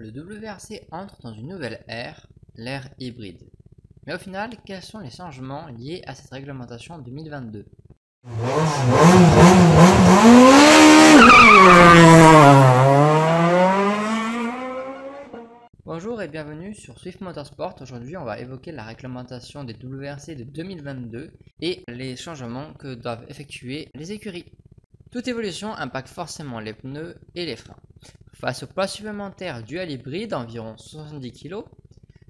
Le WRC entre dans une nouvelle ère, l'ère hybride. Mais au final, quels sont les changements liés à cette réglementation en 2022? Bonjour et bienvenue sur Swift Motorsport. Aujourd'hui, on va évoquer la réglementation des WRC de 2022 et les changements que doivent effectuer les écuries. Toute évolution impacte forcément les pneus et les freins. Face au poids supplémentaire dû à l'hybride, environ 70 kg,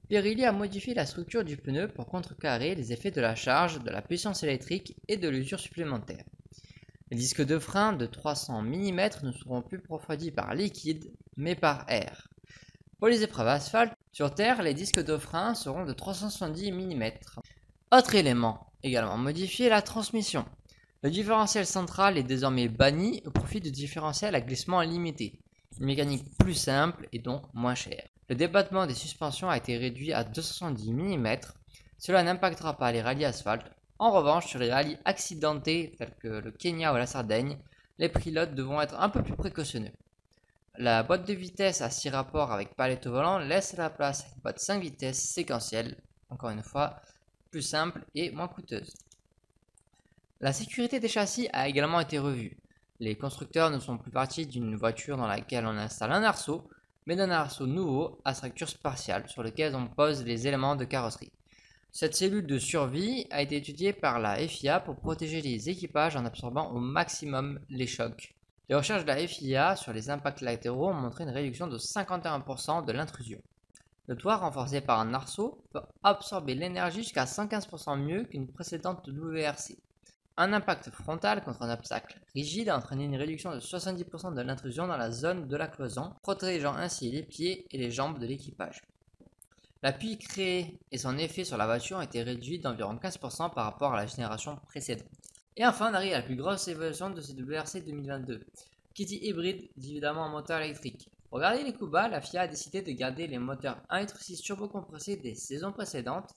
Pirelli a modifié la structure du pneu pour contrecarrer les effets de la charge, de la puissance électrique et de l'usure supplémentaire. Les disques de frein de 300 mm ne seront plus refroidis par liquide, mais par air. Pour les épreuves asphalte, sur terre, les disques de frein seront de 370 mm. Autre élément, également modifié, la transmission. Le différentiel central est désormais banni au profit du différentiel à glissement limité, une mécanique plus simple et donc moins chère. Le débattement des suspensions a été réduit à 270 mm, cela n'impactera pas les rallyes asphalte. En revanche, sur les rallyes accidentés tels que le Kenya ou la Sardaigne, les pilotes devront être un peu plus précautionneux. La boîte de vitesse à 6 rapports avec palette au volant laisse la place à une boîte 5 vitesses séquentielle, encore une fois plus simple et moins coûteuse. La sécurité des châssis a également été revue. Les constructeurs ne sont plus partis d'une voiture dans laquelle on installe un arceau, mais d'un arceau nouveau à structure spatiale sur lequel on pose les éléments de carrosserie. Cette cellule de survie a été étudiée par la FIA pour protéger les équipages en absorbant au maximum les chocs. Les recherches de la FIA sur les impacts latéraux ont montré une réduction de 51% de l'intrusion. Le toit renforcé par un arceau peut absorber l'énergie jusqu'à 115% mieux qu'une précédente WRC. Un impact frontal contre un obstacle rigide a entraîné une réduction de 70% de l'intrusion dans la zone de la cloison, protégeant ainsi les pieds et les jambes de l'équipage. L'appui créé et son effet sur la voiture ont été réduits d'environ 15% par rapport à la génération précédente. Et enfin, on arrive à la plus grosse évolution de ce WRC 2022. Qui dit hybride dit évidemment un moteur électrique. Pour garder les coups bas, la FIA a décidé de garder les moteurs 1.6 turbocompressés des saisons précédentes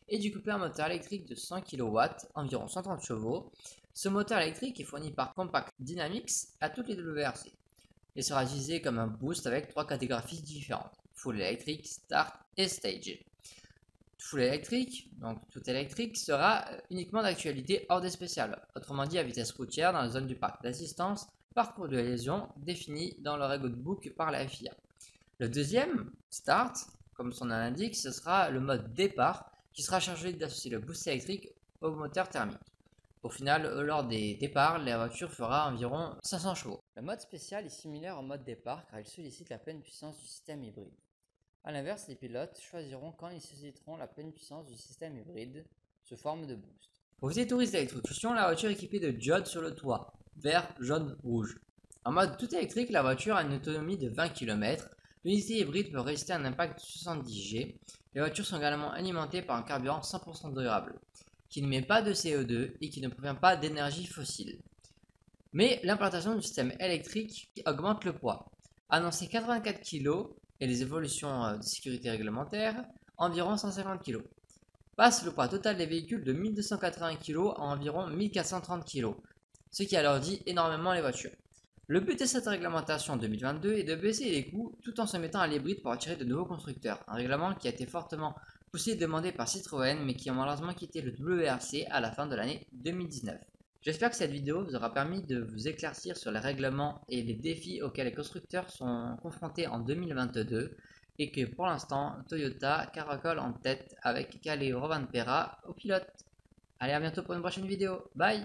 et du couper un moteur électrique de 100 kW, environ 130 chevaux. Ce moteur électrique est fourni par Compact Dynamics à toutes les WRC. Il sera utilisé comme un boost avec 3 catégories différentes: Full Electric, Start et Stage. Full électrique, donc tout électrique, sera uniquement d'actualité hors des spéciales, autrement dit à vitesse routière dans la zone du parc d'assistance, parcours de liaison défini dans le record book par la FIA. Le deuxième, Start, comme son nom l'indique, ce sera le mode départ qui sera chargé d'associer le boost électrique au moteur thermique. Au final, lors des départs, la voiture fera environ 500 chevaux. Le mode spécial est similaire au mode départ car il sollicite la pleine puissance du système hybride. A l'inverse, les pilotes choisiront quand ils solliciteront la pleine puissance du système hybride sous forme de boost. Pour éviter tout risque d'électrocution, la voiture est équipée de diodes sur le toit, vert, jaune, rouge. En mode tout électrique, la voiture a une autonomie de 20 km. L'unité hybride peut résister à un impact de 70 G. Les voitures sont également alimentées par un carburant 100% durable, qui ne met pas de CO2 et qui ne provient pas d'énergie fossile. Mais l'implantation du système électrique augmente le poids. Annoncé 84 kg et les évolutions de sécurité réglementaire, environ 150 kg. Passe le poids total des véhicules de 1280 kg à environ 1430 kg, ce qui alourdit énormément les voitures. Le but de cette réglementation 2022 est de baisser les coûts tout en se mettant à l'hybride pour attirer de nouveaux constructeurs, un règlement qui a été fortement poussé et demandé par Citroën mais qui a malheureusement quitté le WRC à la fin de l'année 2019. J'espère que cette vidéo vous aura permis de vous éclaircir sur les règlements et les défis auxquels les constructeurs sont confrontés en 2022 et que pour l'instant Toyota caracole en tête avec Calais Rovanpera au pilote. Allez, à bientôt pour une prochaine vidéo. Bye!